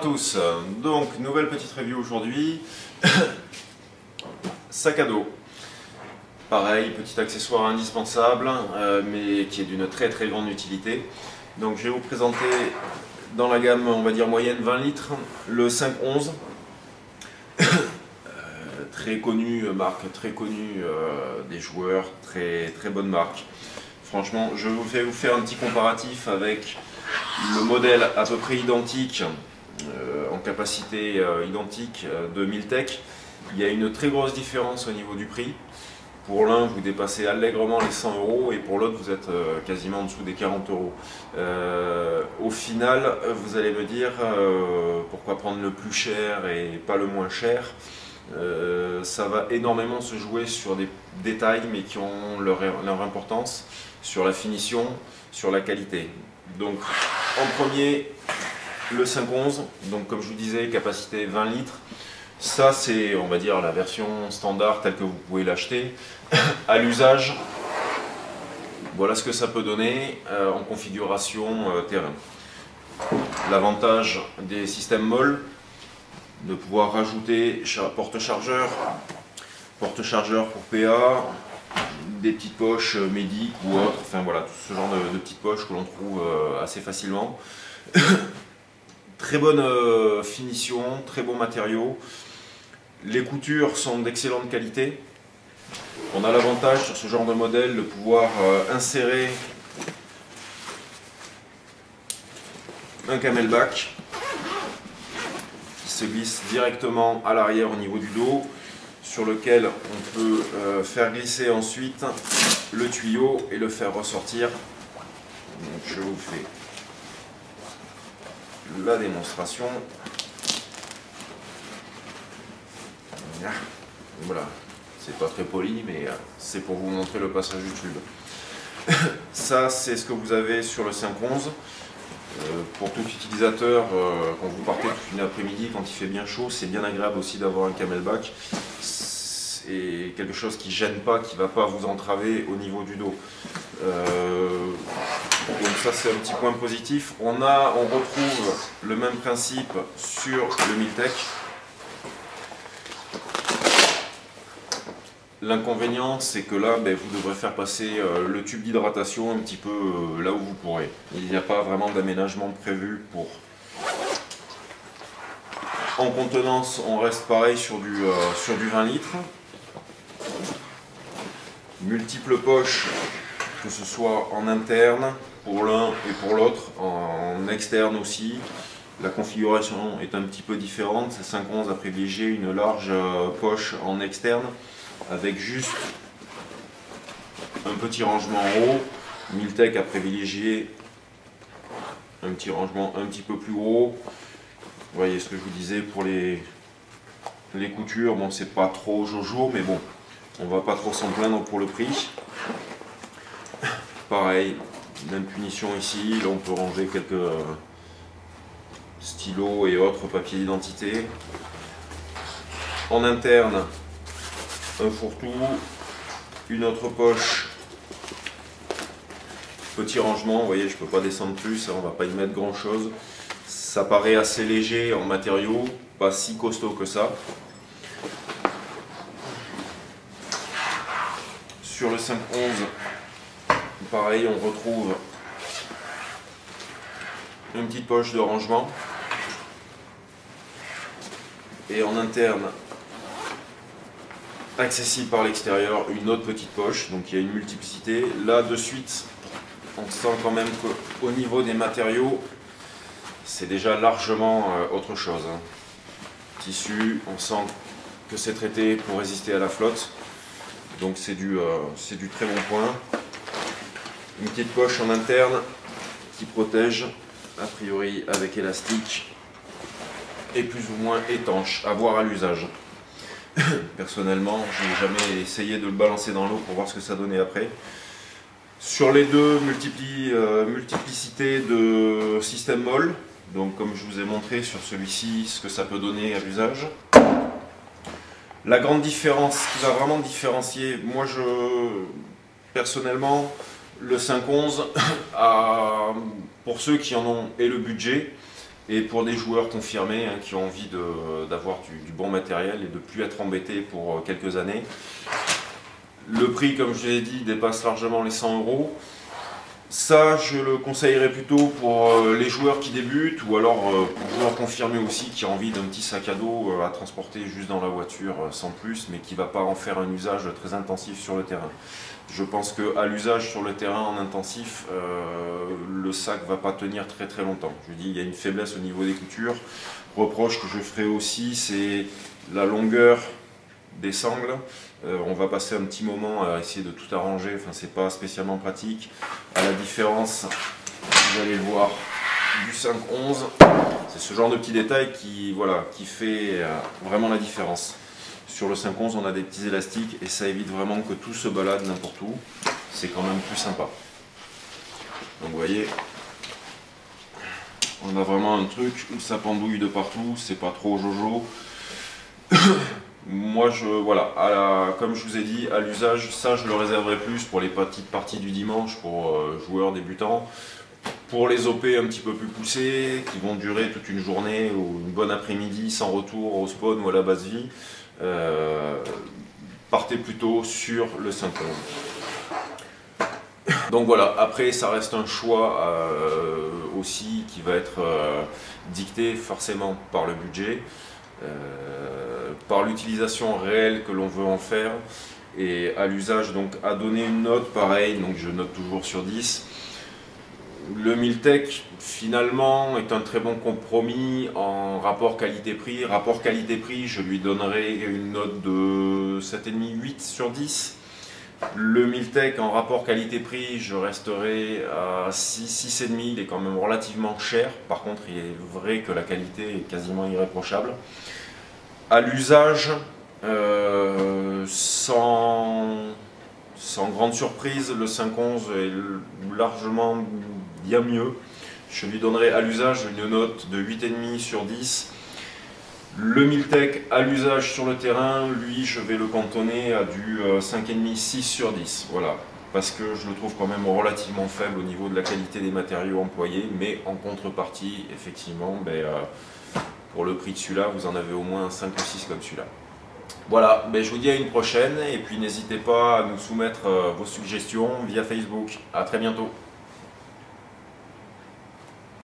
tous, donc nouvelle petite review aujourd'hui. Sac à dos. Pareil, petit accessoire indispensable, mais qui est d'une très grande utilité. Donc je vais vous présenter dans la gamme, on va dire moyenne 20 litres, le 511. Très connu, marque très connue des joueurs, très bonne marque. Franchement, je vais vous faire un petit comparatif avec le modèle à peu près identique, en capacité identique de Miltech. Il y a une très grosse différence au niveau du prix. Pour l'un, vous dépassez allègrement les 100 € et pour l'autre, vous êtes quasiment en dessous des 40 €. Au final, vous allez me dire pourquoi prendre le plus cher et pas le moins cher. Ça va énormément se jouer sur des détails, mais qui ont leur importance, sur la finition, sur la qualité. Donc, en premier, le 511, donc comme je vous disais, capacité 20 litres. Ça, c'est, on va dire, la version standard telle que vous pouvez l'acheter. À l'usage, voilà ce que ça peut donner en configuration terrain. L'avantage des systèmes MOL, de pouvoir rajouter porte-chargeur pour PA, des petites poches médic ou autres, enfin voilà, tout ce genre de petites poches que l'on trouve assez facilement. Très bonne finition, très bon matériau. Les coutures sont d'excellente qualité. On a l'avantage sur ce genre de modèle de pouvoir insérer un camelback qui se glisse directement à l'arrière au niveau du dos, sur lequel on peut faire glisser ensuite le tuyau et le faire ressortir. Donc je vous fais la démonstration. Voilà, c'est pas très poli, mais c'est pour vous montrer le passage du tube. Ça, c'est ce que vous avez sur le 511. Pour tout utilisateur, quand vous partez toute une après-midi, quand il fait bien chaud, c'est bien agréable aussi d'avoir un camelback. C'est quelque chose qui ne gêne pas, qui ne va pas vous entraver au niveau du dos. Donc ça, c'est un petit point positif. On retrouve le même principe sur le Miltech. L'inconvénient, c'est que là, vous devrez faire passer le tube d'hydratation un petit peu là où vous pourrez. Il n'y a pas vraiment d'aménagement prévu pour. En contenance, on reste pareil sur du 20 litres. Multiples poches, que ce soit en interne pour l'un et pour l'autre, en externe aussi. La configuration est un petit peu différente. C'est 511 a privilégié une large poche en externe, avec juste un petit rangement en haut. Miltech a privilégié un petit rangement un petit peu plus gros. Vous voyez ce que je vous disais pour les coutures, bon, c'est pas trop jojo, mais bon, on va pas trop s'en plaindre pour le prix. Pareil, même punition ici, là on peut ranger quelques stylos et autres papiers d'identité. En interne, un fourre-tout, une autre poche, petit rangement, vous voyez, je peux pas descendre plus, on va pas y mettre grand chose. Ça paraît assez léger en matériaux, pas si costaud que ça. Sur le 511, pareil, on retrouve une petite poche de rangement. Et en interne, accessible par l'extérieur, une autre petite poche, donc il y a une multiplicité. Là de suite, on sent quand même qu'au niveau des matériaux, c'est déjà largement autre chose. Tissu, on sent que c'est traité pour résister à la flotte, donc c'est du très bon point. Une petite poche en interne qui protège, a priori avec élastique, et plus ou moins étanche, à voir à l'usage. Personnellement, je n'ai jamais essayé de le balancer dans l'eau pour voir ce que ça donnait après. Sur les deux, multiplicité de système MOL, donc comme je vous ai montré sur celui-ci, ce que ça peut donner à l'usage. La grande différence, ce qui va vraiment différencier, moi personnellement, le 511, pour ceux qui en ont et le budget, et pour des joueurs confirmés hein, qui ont envie d'avoir du bon matériel et de ne plus être embêtés pour quelques années. Le prix, comme je l'ai dit, dépasse largement les 100 €. Ça, je le conseillerais plutôt pour les joueurs qui débutent ou alors pour joueurs confirmés aussi qui ont envie d'un petit sac à dos à transporter juste dans la voiture sans plus, mais qui ne va pas en faire un usage très intensif sur le terrain. Je pense qu'à l'usage sur le terrain en intensif, le sac ne va pas tenir très très longtemps. Je dis, il y a une faiblesse au niveau des coutures. Reproche que je ferai aussi, c'est la longueur des sangles. On va passer un petit moment à essayer de tout arranger, enfin c'est pas spécialement pratique. À la différence, vous allez le voir, du 5-11, c'est ce genre de petits détails qui, voilà, qui fait vraiment la différence. Sur le 5-11, on a des petits élastiques et ça évite vraiment que tout se balade n'importe où. C'est quand même plus sympa. Donc vous voyez, on a vraiment un truc où ça pendouille de partout, c'est pas trop jojo. Moi, voilà, comme je vous ai dit, à l'usage, ça je le réserverai plus pour les petites parties du dimanche, pour joueurs débutants. Pour les OP un petit peu plus poussés, qui vont durer toute une journée ou une bonne après-midi sans retour au spawn ou à la base vie, partez plutôt sur le 5-11. Donc voilà, après ça reste un choix aussi qui va être dicté forcément par le budget. Par l'utilisation réelle que l'on veut en faire et à l'usage, donc à donner une note pareil, donc je note toujours sur 10. Le Miltech finalement est un très bon compromis en rapport qualité-prix. Rapport qualité-prix, je lui donnerai une note de 7,5-8 sur 10. Le Miltech en rapport qualité-prix, je resterai à 6,5, il est quand même relativement cher. Par contre, il est vrai que la qualité est quasiment irréprochable. À l'usage, sans grande surprise, le 5-11 est largement bien mieux. Je lui donnerai à l'usage une note de 8,5 sur 10. Le Miltech à l'usage sur le terrain, lui, je vais le cantonner à du 5,5-6 sur 10. Voilà, parce que je le trouve quand même relativement faible au niveau de la qualité des matériaux employés, mais en contrepartie, effectivement, pour le prix de celui-là, vous en avez au moins 5 ou 6 comme celui-là. Voilà, je vous dis à une prochaine et puis n'hésitez pas à nous soumettre vos suggestions via Facebook. À très bientôt.